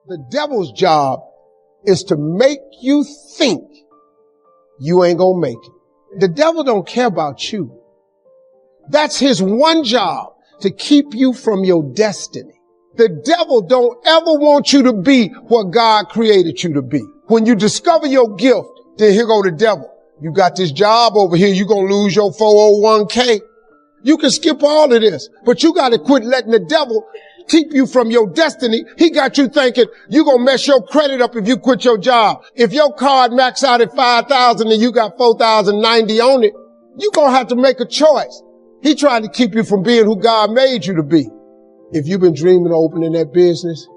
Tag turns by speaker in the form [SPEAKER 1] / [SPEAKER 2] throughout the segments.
[SPEAKER 1] The devil's job is to make you think you ain't gonna make it. The devil don't care about you. That's his one job, to keep you from your destiny. The devil don't ever want you to be what God created you to be. When you discover your gift, then here go the devil. You got this job over here, you're gonna lose your 401k. You can skip all of this, but you gotta quit letting the devil keep you from your destiny. He got you thinking you're gonna mess your credit up if you quit your job. If your card max out at 5,000 and you got 4,090 on it, you're gonna have to make a choice. He trying to keep you from being who God made you to be. If you've been dreaming of opening that business,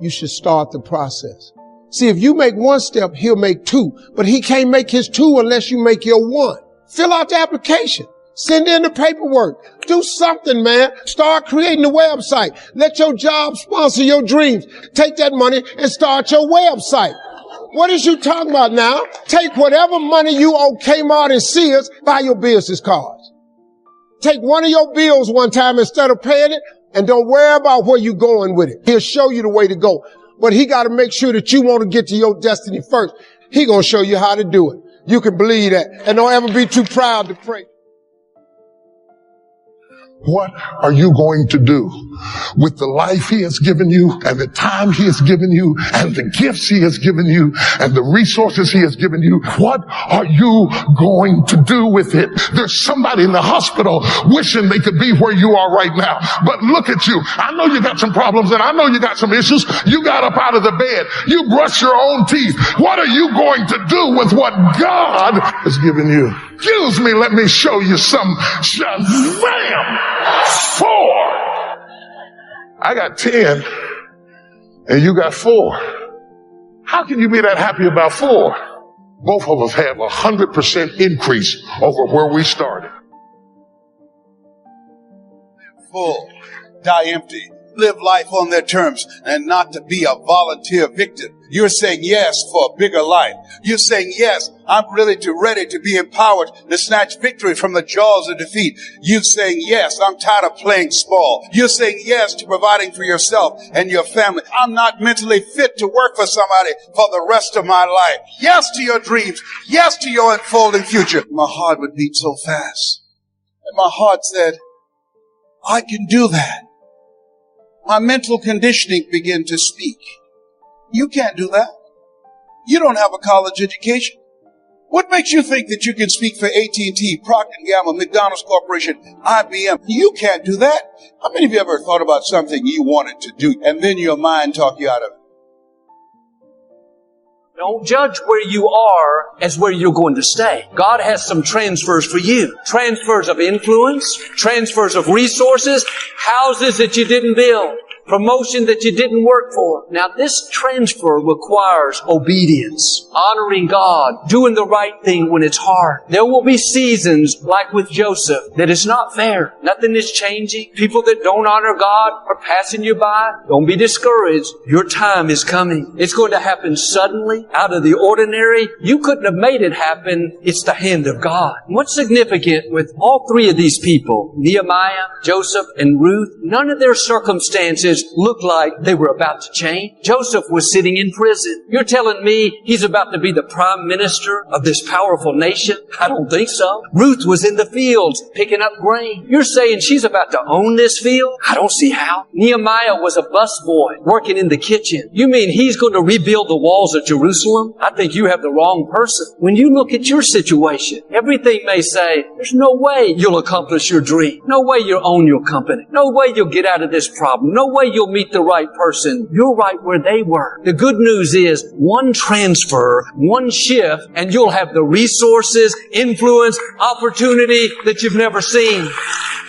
[SPEAKER 1] you should start the process. See, if you make one step, he'll make two, but he can't make his two unless you make your one. Fill out the application. Send in the paperwork. Do something, man. Start creating a website. Let your job sponsor your dreams. Take that money and start your website. What is you talking about now? Take whatever money you owe Kmart and Sears, buy your business cards. Take one of your bills one time instead of paying it, and don't worry about where you're going with it. He'll show you the way to go. But he got to make sure that you want to get to your destiny first. He going to show you how to do it. You can believe that. And don't ever be too proud to pray.
[SPEAKER 2] What are you going to do with the life he has given you and the time he has given you and the gifts he has given you and the resources he has given you? What are you going to do with it? There's somebody in the hospital wishing they could be where you are right now. But look at you. I know you got some problems and I know you got some issues. You got up out of the bed. You brushed your own teeth. What are you going to do with what God has given you? Excuse me, let me show you some Shazam! 4. I got 10 and you got 4. How can you be that happy about 4? Both of us have 100% increase over where we started.
[SPEAKER 3] Full, die empty, live life on their terms, and not to be a volunteer victim. You're saying yes for a bigger life. You're saying yes, I'm ready to be empowered to snatch victory from the jaws of defeat. You're saying yes, I'm tired of playing small. You're saying yes to providing for yourself and your family. I'm not mentally fit to work for somebody for the rest of my life. Yes to your dreams. Yes to your unfolding future. My heart would beat so fast. And my heart said, I can do that. My mental conditioning began to speak. You can't do that. You don't have a college education. What makes you think that you can speak for AT&T, Procter & Gamble, McDonald's Corporation, IBM? You can't do that. How many of you ever thought about something you wanted to do and then your mind talked you out of it?
[SPEAKER 4] Don't judge where you are as where you're going to stay. God has some transfers for you. Transfers of influence, transfers of resources, houses that you didn't build, promotion that you didn't work for. Now this transfer requires obedience, honoring God, doing the right thing when it's hard. There will be seasons like with Joseph that it's not fair. Nothing is changing. People that don't honor God are passing you by. Don't be discouraged. Your time is coming. It's going to happen suddenly, out of the ordinary. You couldn't have made it happen. It's the hand of God. What's significant with all three of these people, Nehemiah, Joseph, and Ruth, none of their circumstances looked like they were about to change. Joseph was sitting in prison. You're telling me he's about to be the prime minister of this powerful nation? I don't think so. Ruth was in the fields picking up grain. You're saying she's about to own this field? I don't see how. Nehemiah was a busboy working in the kitchen. You mean he's going to rebuild the walls of Jerusalem? I think you have the wrong person. When you look at your situation, everything may say, there's no way you'll accomplish your dream. No way you'll own your company. No way you'll get out of this problem. No way you'll meet the right person. You're right where they were. The good news is one transfer, one shift, and you'll have the resources, influence, opportunity that you've never seen.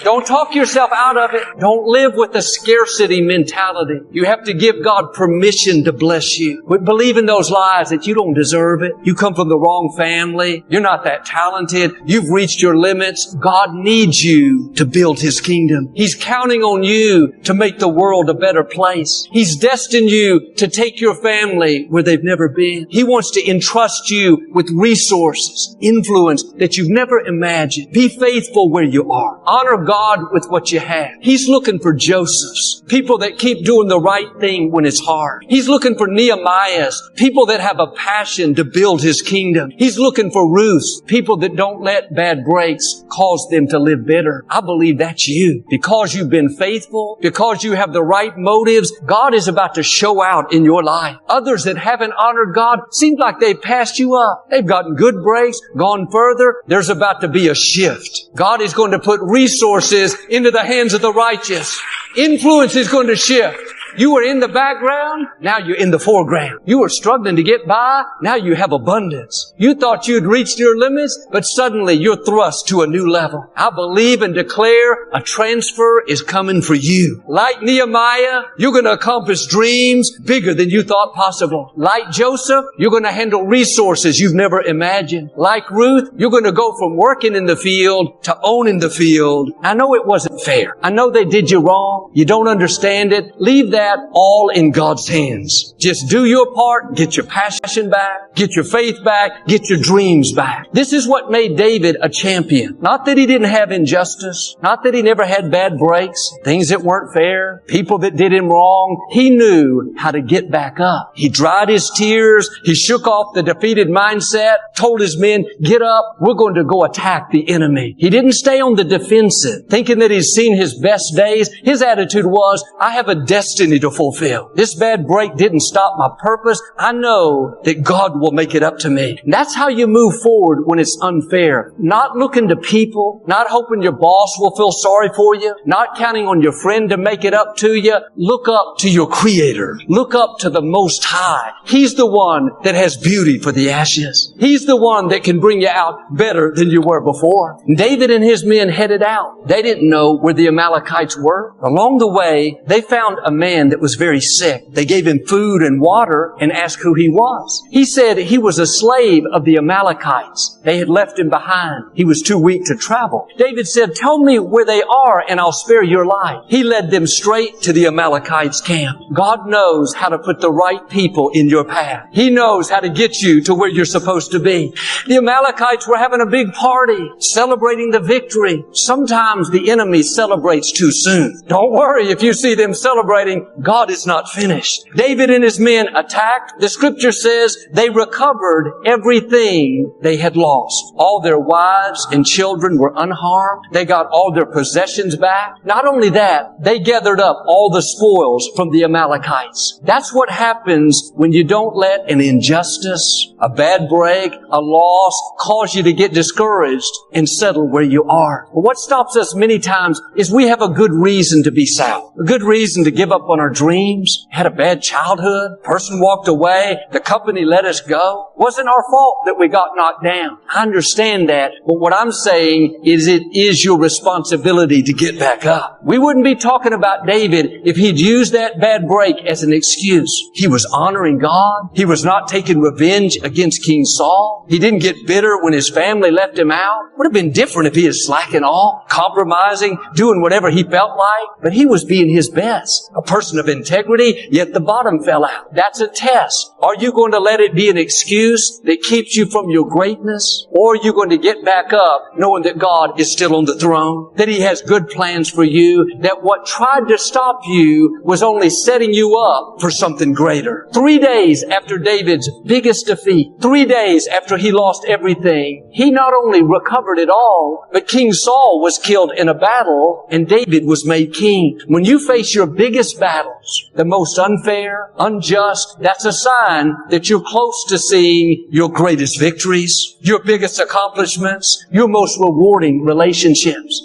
[SPEAKER 4] Don't talk yourself out of it. Don't live with a scarcity mentality. You have to give God permission to bless you. Quit believing those lies that you don't deserve it. You come from the wrong family. You're not that talented. You've reached your limits. God needs you to build His kingdom. He's counting on you to make the world a better place. He's destined you to take your family where they've never been. He wants to entrust you with resources, influence that you've never imagined. Be faithful where you are. Honor God with what you have. He's looking for Josephs, people that keep doing the right thing when it's hard. He's looking for Nehemiahs, people that have a passion to build His kingdom. He's looking for Ruths, people that don't let bad breaks cause them to live bitter. I believe that's you. Because you've been faithful, because you have the right motives, God is about to show out in your life. Others that haven't honored God, seems like they've passed you up. They've gotten good breaks, gone further. There's about to be a shift. God is going to put resources into the hands of the righteous. Influence is going to shift. You were in the background, now you're in the foreground. You were struggling to get by, now you have abundance. You thought you'd reached your limits, but suddenly you're thrust to a new level. I believe and declare a transfer is coming for you. Like Nehemiah, you're going to accomplish dreams bigger than you thought possible. Like Joseph, you're going to handle resources you've never imagined. Like Ruth, you're going to go from working in the field to owning the field. I know it wasn't fair. I know they did you wrong. You don't understand it. Leave that all in God's hands. Just do your part, get your passion back, get your faith back, get your dreams back. This is what made David a champion. Not that he didn't have injustice, not that he never had bad breaks, things that weren't fair, people that did him wrong. He knew how to get back up. He dried his tears, he shook off the defeated mindset, told his men, get up, we're going to go attack the enemy. He didn't stay on the defensive, thinking that he's seen his best days. His attitude was, I have a destiny to fulfill. This bad break didn't stop my purpose. I know that God will make it up to me. And that's how you move forward when it's unfair. Not looking to people, not hoping your boss will feel sorry for you, not counting on your friend to make it up to you. Look up to your Creator. Look up to the Most High. He's the one that has beauty for the ashes. He's the one that can bring you out better than you were before. David and his men headed out. They didn't know where the Amalekites were. Along the way, they found a man that was very sick. They gave him food and water and asked who he was. He said he was a slave of the Amalekites. They had left him behind. He was too weak to travel. David said, tell me where they are and I'll spare your life. He led them straight to the Amalekites' camp. God knows how to put the right people in your path. He knows how to get you to where you're supposed to be. The Amalekites were having a big party, celebrating the victory. Sometimes the enemy celebrates too soon. Don't worry if you see them celebrating. God is not finished. David and his men attacked. The scripture says they recovered everything they had lost. All their wives and children were unharmed. They got all their possessions back. Not only that, they gathered up all the spoils from the Amalekites. That's what happens when you don't let an injustice, a bad break, a loss cause you to get discouraged and settle where you are. But what stops us many times is we have a good reason to be sour, a good reason to give up on our dreams, had a bad childhood, person walked away, the company let us go. Wasn't our fault that we got knocked down. I understand that, but what I'm saying is it is your responsibility to get back up. We wouldn't be talking about David if he'd used that bad break as an excuse. He was honoring God. He was not taking revenge against King Saul. He didn't get bitter when his family left him out. Would have been different if he had slacking off, compromising, doing whatever he felt like, but he was being his best. A person of integrity, yet the bottom fell out. That's a test. Are you going to let it be an excuse that keeps you from your greatness? Or are you going to get back up knowing that God is still on the throne, that He has good plans for you, that what tried to stop you was only setting you up for something greater? 3 days after David's biggest defeat, 3 days after he lost everything, he not only recovered it all, but King Saul was killed in a battle and David was made king. When you face your biggest battles, the most unfair, unjust, that's a sign that you're close to seeing your greatest victories, your biggest accomplishments, your most rewarding relationships.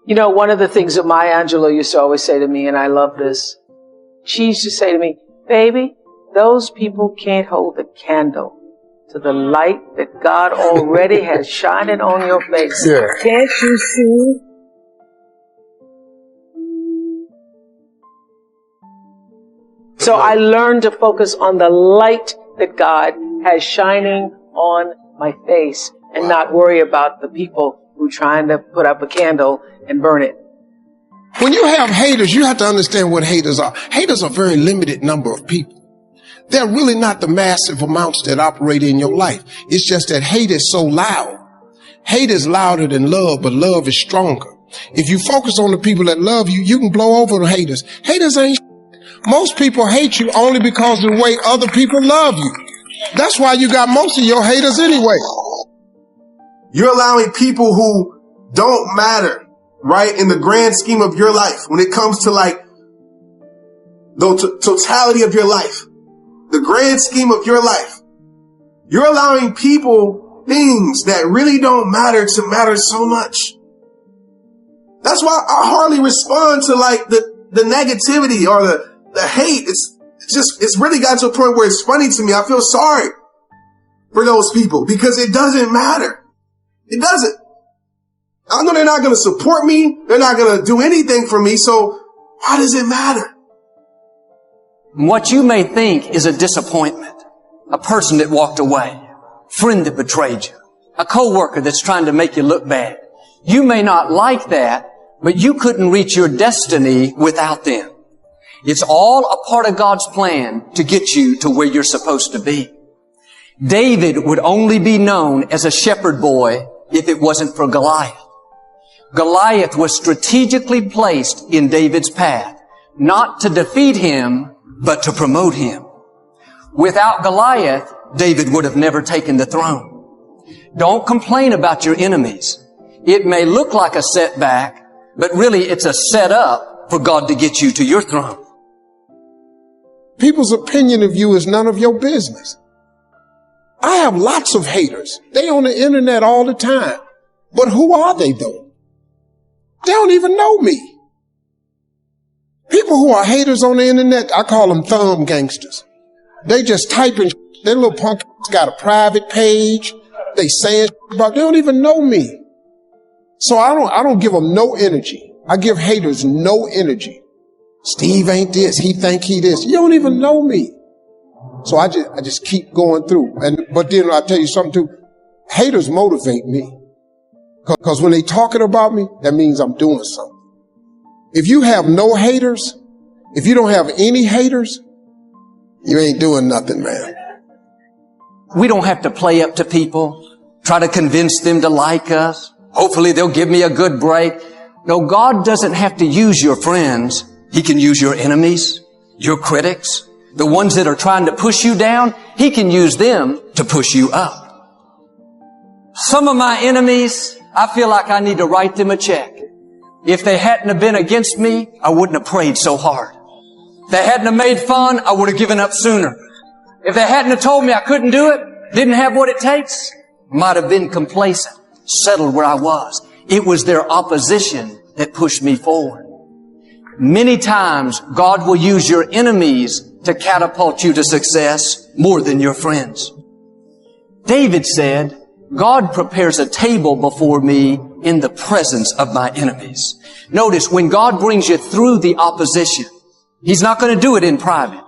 [SPEAKER 5] You know, one of the things that Maya Angelou used to always say to me, and I love this, she used to say to me, baby, those people can't hold a candle to the light that God already has shining on your face. Yeah. Can't you see? So I learned to focus on the light that God has shining on my face and not worry about the people who are trying to put up a candle and burn it.
[SPEAKER 1] When you have haters, you have to understand what haters are. Haters are a very limited number of people. They're really not the massive amounts that operate in your life. It's just that hate is so loud. Hate is louder than love, but love is stronger. If you focus on the people that love you, you can blow over the haters. Haters ain't shit. Most people hate you only because of the way other people love you. That's why you got most of your haters anyway.
[SPEAKER 6] You're allowing people who don't matter, right, in the grand scheme of your life, when it comes to like the totality of your life, the grand scheme of your life, you're allowing people things that really don't matter to matter so much. That's why I hardly respond to like the negativity or the hate. It's really got to a point where it's funny to me. I feel sorry for those people because it doesn't matter. It doesn't. I know they're not going to support me. They're not going to do anything for me. So why does it matter?
[SPEAKER 4] What you may think is a disappointment, a person that walked away, a friend that betrayed you, a coworker that's trying to make you look bad. You may not like that, but you couldn't reach your destiny without them. It's all a part of God's plan to get you to where you're supposed to be. David would only be known as a shepherd boy if it wasn't for Goliath. Goliath was strategically placed in David's path, not to defeat him, but to promote him. Without Goliath, David would have never taken the throne. Don't complain about your enemies. It may look like a setback, but really it's a setup for God to get you to your throne.
[SPEAKER 1] People's opinion of you is none of your business. I have lots of haters. They on the internet all the time. But who are they though? They don't even know me. People who are haters on the internet, I call them thumb gangsters. They just typing. Their little punk got a private page. They saying about. They don't even know me. So I don't give them no energy. I give haters no energy. Steve ain't this. He think he this. You don't even know me. So I just keep going through. But then I tell you something too. Haters motivate me. Because when they talking about me, that means I'm doing something. If you have no haters, if you don't have any haters, you ain't doing nothing, man.
[SPEAKER 4] We don't have to play up to people, try to convince them to like us. Hopefully they'll give me a good break. No, God doesn't have to use your friends. He can use your enemies, your critics, the ones that are trying to push you down. He can use them to push you up. Some of my enemies, I feel like I need to write them a check. If they hadn't have been against me, I wouldn't have prayed so hard. If they hadn't have made fun, I would have given up sooner. If they hadn't have told me I couldn't do it, didn't have what it takes, might have been complacent, settled where I was. It was their opposition that pushed me forward. Many times, God will use your enemies to catapult you to success more than your friends. David said, God prepares a table before me in the presence of my enemies. Notice, when God brings you through the opposition, He's not going to do it in private.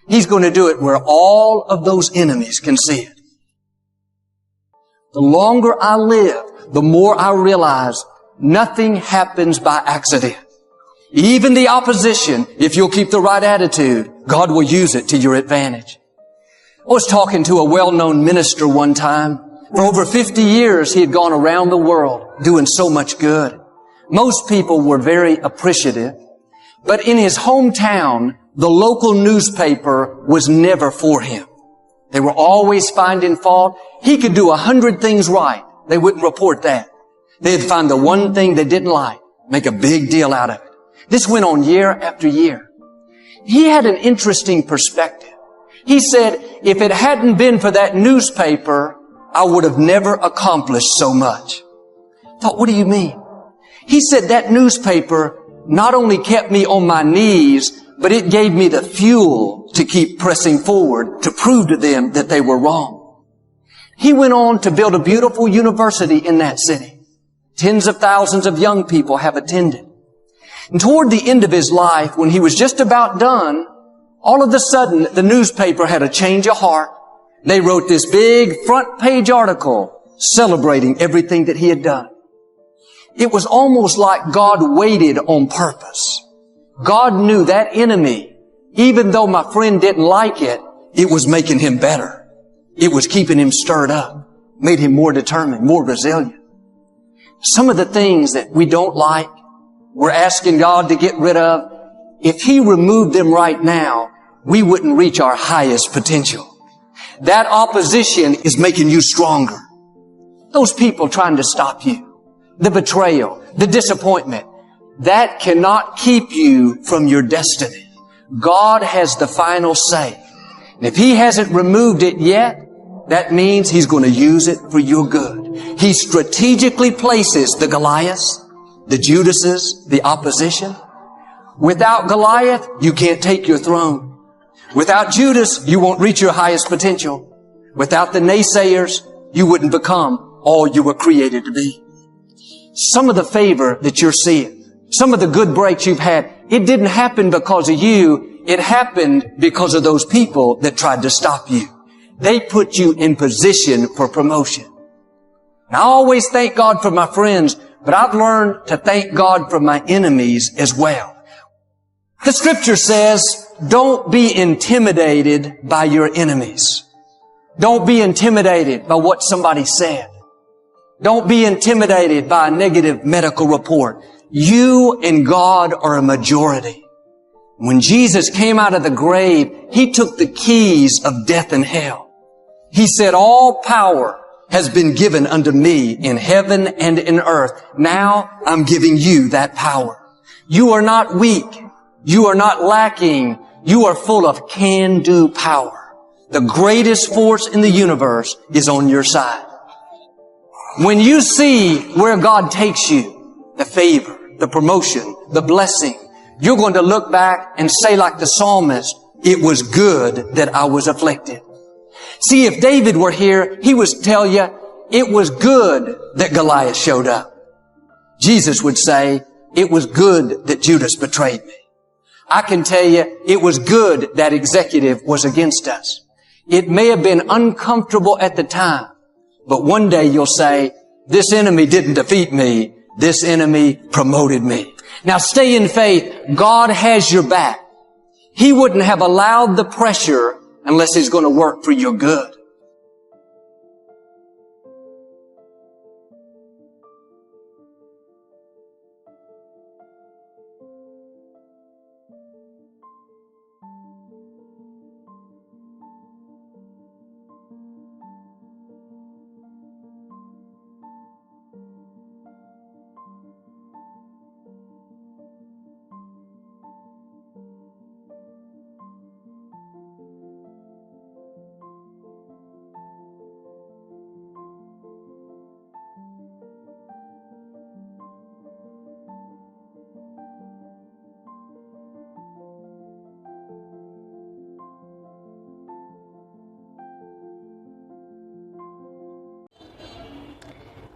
[SPEAKER 4] He's going to do it where all of those enemies can see it. The longer I live, the more I realize nothing happens by accident. Even the opposition, if you'll keep the right attitude, God will use it to your advantage. I was talking to a well-known minister one time. For over 50 years, he had gone around the world doing so much good. Most people were very appreciative. But in his hometown, the local newspaper was never for him. They were always finding fault. He could do 100 things right. They wouldn't report that. They'd find the one thing they didn't like, make a big deal out of it. This went on year after year. He had an interesting perspective. He said, if it hadn't been for that newspaper, I would have never accomplished so much. I thought, what do you mean? He said that newspaper not only kept me on my knees, but it gave me the fuel to keep pressing forward to prove to them that they were wrong. He went on to build a beautiful university in that city. Tens of thousands of young people have attended. And toward the end of his life, when he was just about done, all of a sudden the newspaper had a change of heart. They wrote this big front page article celebrating everything that he had done. It was almost like God waited on purpose. God knew that enemy, even though my friend didn't like it, it was making him better. It was keeping him stirred up, made him more determined, more resilient. Some of the things that we don't like, we're asking God to get rid of. If He removed them right now, we wouldn't reach our highest potential. That opposition is making you stronger. Those people trying to stop you, the betrayal, the disappointment, that cannot keep you from your destiny. God has the final say. And if He hasn't removed it yet, that means He's going to use it for your good. He strategically places the Goliaths, the Judases, the opposition. Without Goliath, you can't take your throne. Without Judas, you won't reach your highest potential. Without the naysayers, you wouldn't become all you were created to be. Some of the favor that you're seeing, some of the good breaks you've had, it didn't happen because of you. It happened because of those people that tried to stop you. They put you in position for promotion. And I always thank God for my friends, but I've learned to thank God for my enemies as well. The scripture says, don't be intimidated by your enemies. Don't be intimidated by what somebody said. Don't be intimidated by a negative medical report. You and God are a majority. When Jesus came out of the grave, He took the keys of death and hell. He said, all power has been given unto me in heaven and in earth. Now I'm giving you that power. You are not weak. You are not lacking. You are full of can-do power. The greatest force in the universe is on your side. When you see where God takes you, the favor, the promotion, the blessing, you're going to look back and say like the psalmist, it was good that I was afflicted. See, if David were here, he would tell you, it was good that Goliath showed up. Jesus would say, it was good that Judas betrayed me. I can tell you, it was good that executive was against us. It may have been uncomfortable at the time, but one day you'll say, this enemy didn't defeat me. This enemy promoted me. Now stay in faith. God has your back. He wouldn't have allowed the pressure unless He's going to work for your good.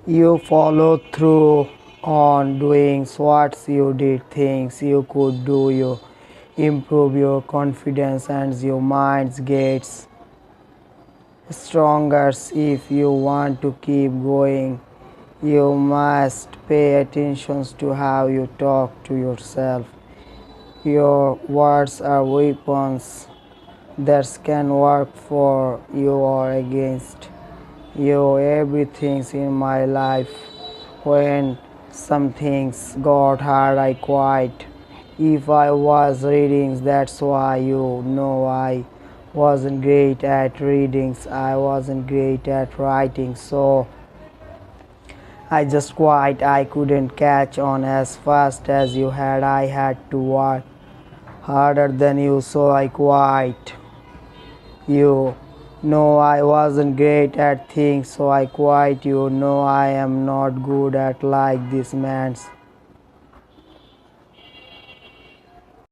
[SPEAKER 7] You follow through on doing what you did, things you could do. You improve your confidence and your mind gets stronger. If you want to keep going, you must pay attention to how you talk to yourself. Your words are weapons that can work for you or against you. Everything's in my life. When some things got hard, I quit. If I was reading, that's why you know I wasn't great at readings. I wasn't great at writing, so I just quit. I couldn't catch on as fast as you had. I had to work harder than you, so I quit. You know I wasn't great at things, so I quit. You know I am not good at like this man's